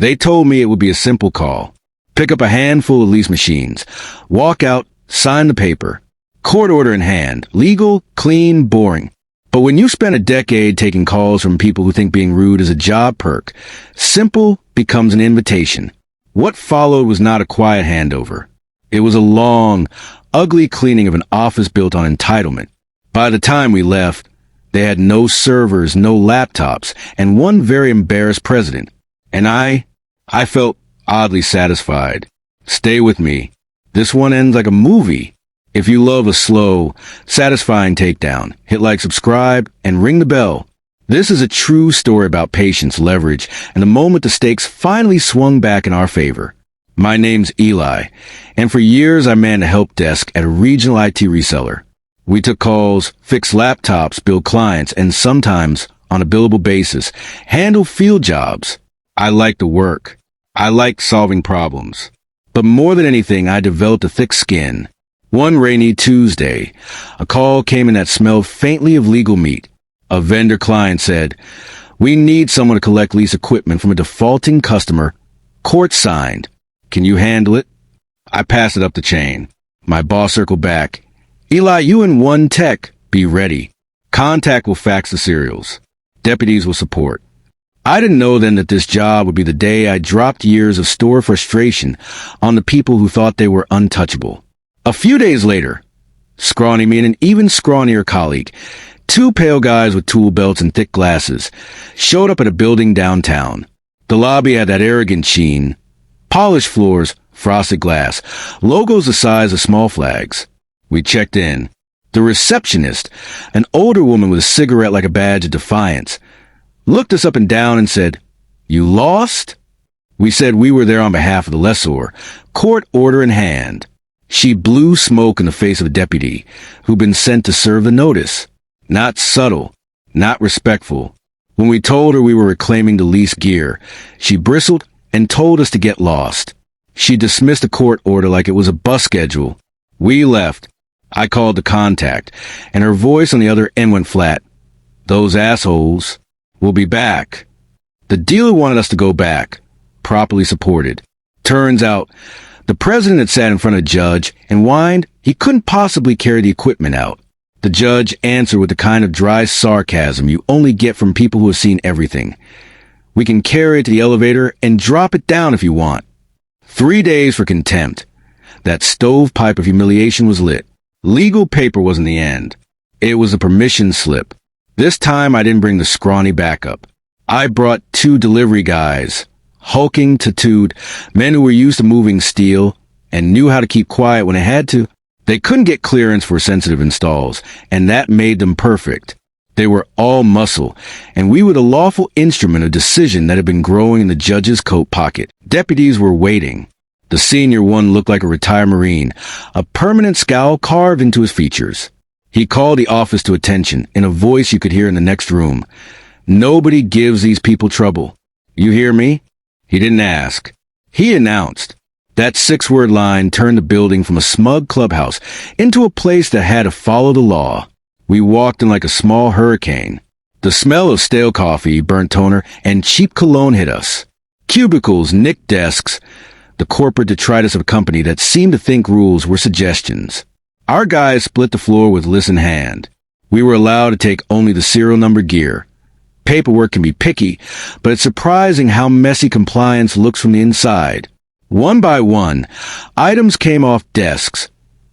They told me it would be a simple call. Pick up a handful of lease machines, walk out, sign the paper. Court order in hand. Legal, clean, boring. But when you spend a decade taking calls from people who think being rude is a job perk, simple becomes an invitation. What followed was not a quiet handover. It was a long, ugly cleaning of an office built on entitlement. By the time we left, they had no servers, no laptops, and one very embarrassed president. And I felt oddly satisfied. Stay with me. This one ends like a movie. If you love a slow, satisfying takedown, hit like, subscribe, and ring the bell. This is a true story about patience, leverage, and the moment the stakes finally swung back in our favor. My name's Eli, and for years I manned a help desk at a regional IT reseller. We took calls, fixed laptops, billed clients, and sometimes, on a billable basis, handled field jobs. I liked the work. I liked solving problems. But more than anything, I developed a thick skin. One rainy Tuesday, a call came in that smelled faintly of legal meat. A vendor client said, "We need someone to collect lease equipment from a defaulting customer. Court signed. Can you handle it?" I passed it up the chain. My boss circled back. "Eli, you and one tech. Be ready. Contact will fax the serials. Deputies will support." I didn't know then that this job would be the day I dropped years of store frustration on the people who thought they were untouchable. A few days later, scrawny me and an even scrawnier colleague, two pale guys with tool belts and thick glasses, showed up at a building downtown. The lobby had that arrogant sheen. Polished floors, frosted glass, logos the size of small flags. We checked in. The receptionist, an older woman with a cigarette like a badge of defiance, looked us up and down and said, "You lost?" We said we were there on behalf of the lessor, court order in hand. She blew smoke in the face of a deputy who'd been sent to serve the notice. Not subtle, not respectful. When we told her we were reclaiming the leased gear, she bristled and told us to get lost. She dismissed the court order like it was a bus schedule. We left. I called the contact, and her voice on the other end went flat. "Those assholes will be back." The dealer wanted us to go back, properly supported. Turns out, the president had sat in front of a judge and whined he couldn't possibly carry the equipment out. The judge answered with the kind of dry sarcasm you only get from people who have seen everything. "We can carry it to the elevator and drop it down if you want." 3 days for contempt. That stovepipe of humiliation was lit. Legal paper wasn't the end. It was a permission slip. This time I didn't bring the scrawny backup. I brought 2 delivery guys, hulking, tattooed, men who were used to moving steel and knew how to keep quiet when they had to. They couldn't get clearance for sensitive installs, and that made them perfect. They were all muscle, and we were the lawful instrument of decision that had been growing in the judge's coat pocket. Deputies were waiting. The senior one looked like a retired Marine, a permanent scowl carved into his features. He called the office to attention in a voice you could hear in the next room. "Nobody gives these people trouble. You hear me?" He didn't ask. He announced. That 6-word line turned the building from a smug clubhouse into a place that had to follow the law. We walked in like a small hurricane. The smell of stale coffee, burnt toner, and cheap cologne hit us. Cubicles, nicked desks, the corporate detritus of a company that seemed to think rules were suggestions. Our guys split the floor with list in hand. We were allowed to take only the serial number gear. Paperwork can be picky, but it's surprising how messy compliance looks from the inside. One by one, items came off desks.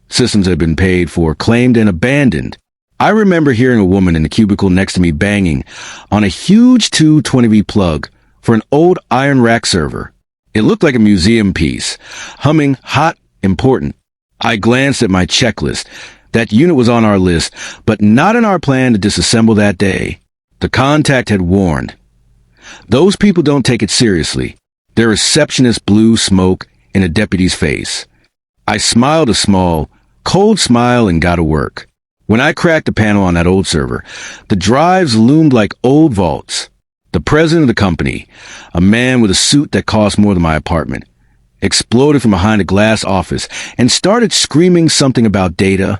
Systems had been paid for, claimed, and abandoned. I remember hearing a woman in the cubicle next to me banging on a huge 220V plug for an old iron rack server. It looked like a museum piece, humming hot, important. I glanced at my checklist. That unit was on our list, but not in our plan to disassemble that day. The contact had warned. Those people don't take it seriously. Their receptionist blew smoke in a deputy's face. I smiled a small, cold smile and got to work. When I cracked the panel on that old server, the drives loomed like old vaults. The president of the company, a man with a suit that cost more than my apartment, exploded from behind a glass office and started screaming something about data.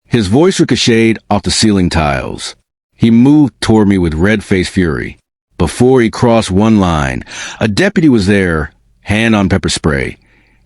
His voice ricocheted off the ceiling tiles. He moved toward me with red-faced fury. Before he crossed one line, a deputy was there, hand on pepper spray,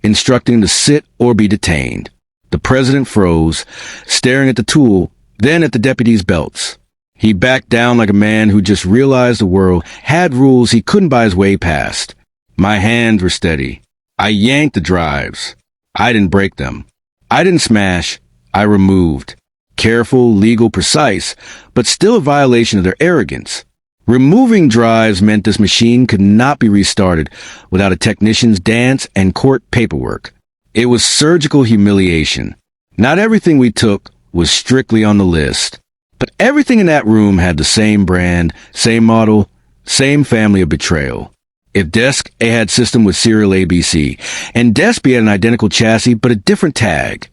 instructing him to sit or be detained. The president froze, staring at the tool, then at the deputy's belts. He backed down like a man who just realized the world had rules he couldn't buy his way past. My hands were steady. I yanked the drives. I didn't break them. I didn't smash. I removed. Careful, legal, precise, but still a violation of their arrogance. Removing drives meant this machine could not be restarted without a technician's dance and court paperwork. It was surgical humiliation. Not everything we took was strictly on the list, but everything in that room had the same brand, same model, same family of betrayal. If Desk A had system with serial ABC, and Desk B had an identical chassis but a different tag,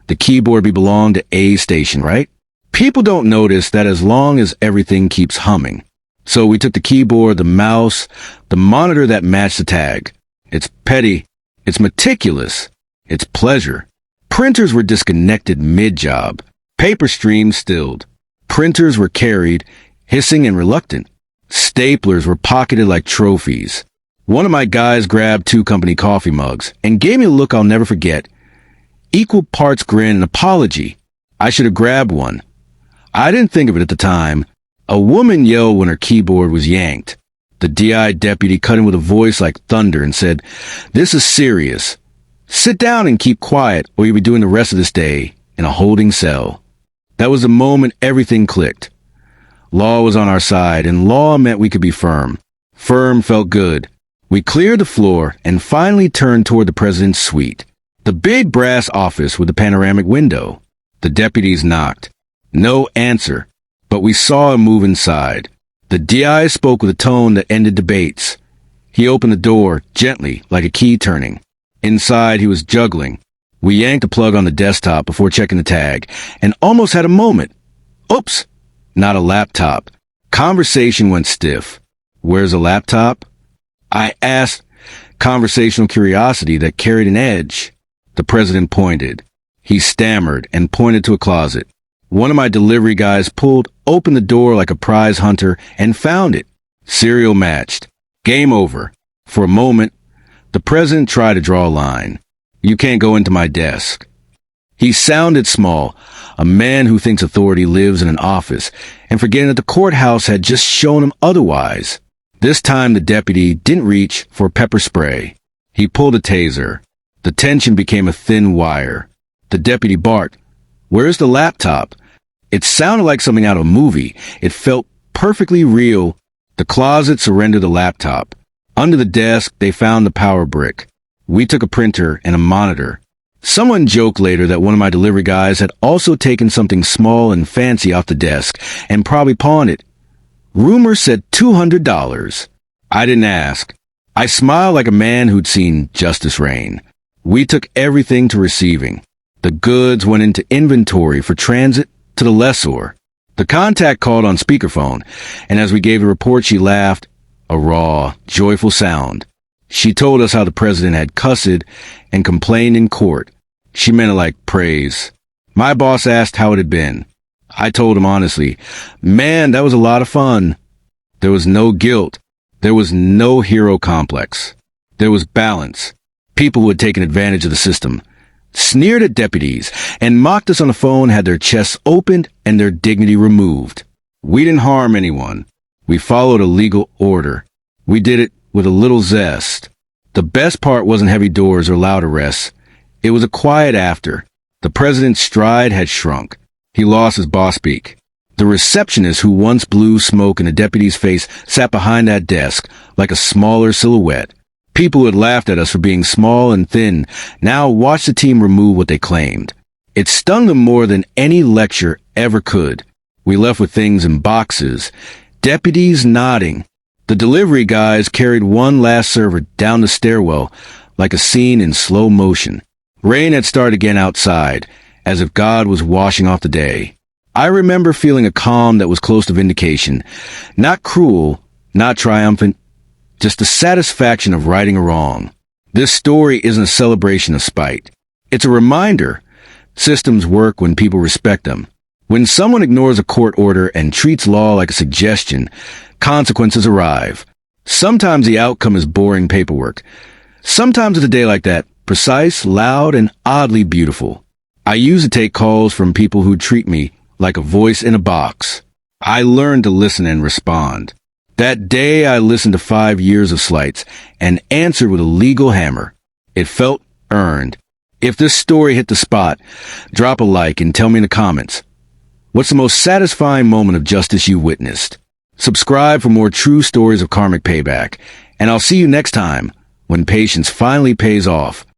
the keyboard B belonged to A station, right? People don't notice that as long as everything keeps humming. So we took the keyboard, the mouse, the monitor that matched the tag. It's petty. It's meticulous. It's pleasure. Printers were disconnected mid-job. Paper streams stilled. Printers were carried, hissing and reluctant. Staplers were pocketed like trophies. One of my guys grabbed 2 company coffee mugs and gave me a look I'll never forget. Equal parts grin and apology. I should have grabbed one. I didn't think of it at the time. A woman yelled when her keyboard was yanked. The DI deputy cut in with a voice like thunder and said, "This is serious. Sit down and keep quiet, or you'll be doing the rest of this day in a holding cell." That was the moment everything clicked. Law was on our side, and law meant we could be firm. Firm felt good. We cleared the floor and finally turned toward the president's suite. The big brass office with the panoramic window. The deputies knocked. No answer, but we saw him move inside. The DI spoke with a tone that ended debates. He opened the door, gently, like a key turning. Inside, he was juggling. We yanked a plug on the desktop before checking the tag, and almost had a moment. Oops! Not a laptop. Conversation went stiff. "Where's a laptop?" I asked, conversational curiosity that carried an edge. The president pointed. He stammered and pointed to a closet. One of my delivery guys pulled open the door like a prize hunter and found it. Serial matched. Game over. For a moment, the president tried to draw a line. "You can't go into my desk." He sounded small, a man who thinks authority lives in an office, and forgetting that the courthouse had just shown him otherwise. This time the deputy didn't reach for pepper spray. He pulled a taser. The tension became a thin wire. The deputy barked, "Where's the laptop?" It sounded like something out of a movie. It felt perfectly real. The closet surrendered the laptop. Under the desk, they found the power brick. We took a printer and a monitor. Someone joked later that one of my delivery guys had also taken something small and fancy off the desk and probably pawned it. Rumor said $200. I didn't ask. I smiled like a man who'd seen justice reign. We took everything to receiving. The goods went into inventory for transit to the lessor. The contact called on speakerphone, and as we gave the report, she laughed, a raw, joyful sound. She told us how the president had cussed and complained in court. She meant it like praise. My boss asked how it had been. I told him honestly, "Man, that was a lot of fun." There was no guilt. There was no hero complex. There was balance. People who had taken advantage of the system, sneered at deputies, and mocked us on the phone had their chests opened and their dignity removed. We didn't harm anyone. We followed a legal order. We did it with a little zest. The best part wasn't heavy doors or loud arrests. It was a quiet after. The president's stride had shrunk. He lost his boss speak. The receptionist who once blew smoke in a deputy's face sat behind that desk like a smaller silhouette. People who had laughed at us for being small and thin now watched the team remove what they claimed. It stung them more than any lecture ever could. We left with things in boxes, deputies nodding. The delivery guys carried one last server down the stairwell like a scene in slow motion. Rain had started again outside, as if God was washing off the day. I remember feeling a calm that was close to vindication. Not cruel, not triumphant, just the satisfaction of righting a wrong. This story isn't a celebration of spite. It's a reminder. Systems work when people respect them. When someone ignores a court order and treats law like a suggestion, consequences arrive. Sometimes the outcome is boring paperwork. Sometimes it's a day like that, precise, loud, and oddly beautiful. I used to take calls from people who treat me like a voice in a box. I learned to listen and respond. That day I listened to 5 years of slights and answered with a legal hammer. It felt earned. If this story hit the spot, drop a like and tell me in the comments, what's the most satisfying moment of justice you witnessed? Subscribe for more true stories of karmic payback, and I'll see you next time when patience finally pays off.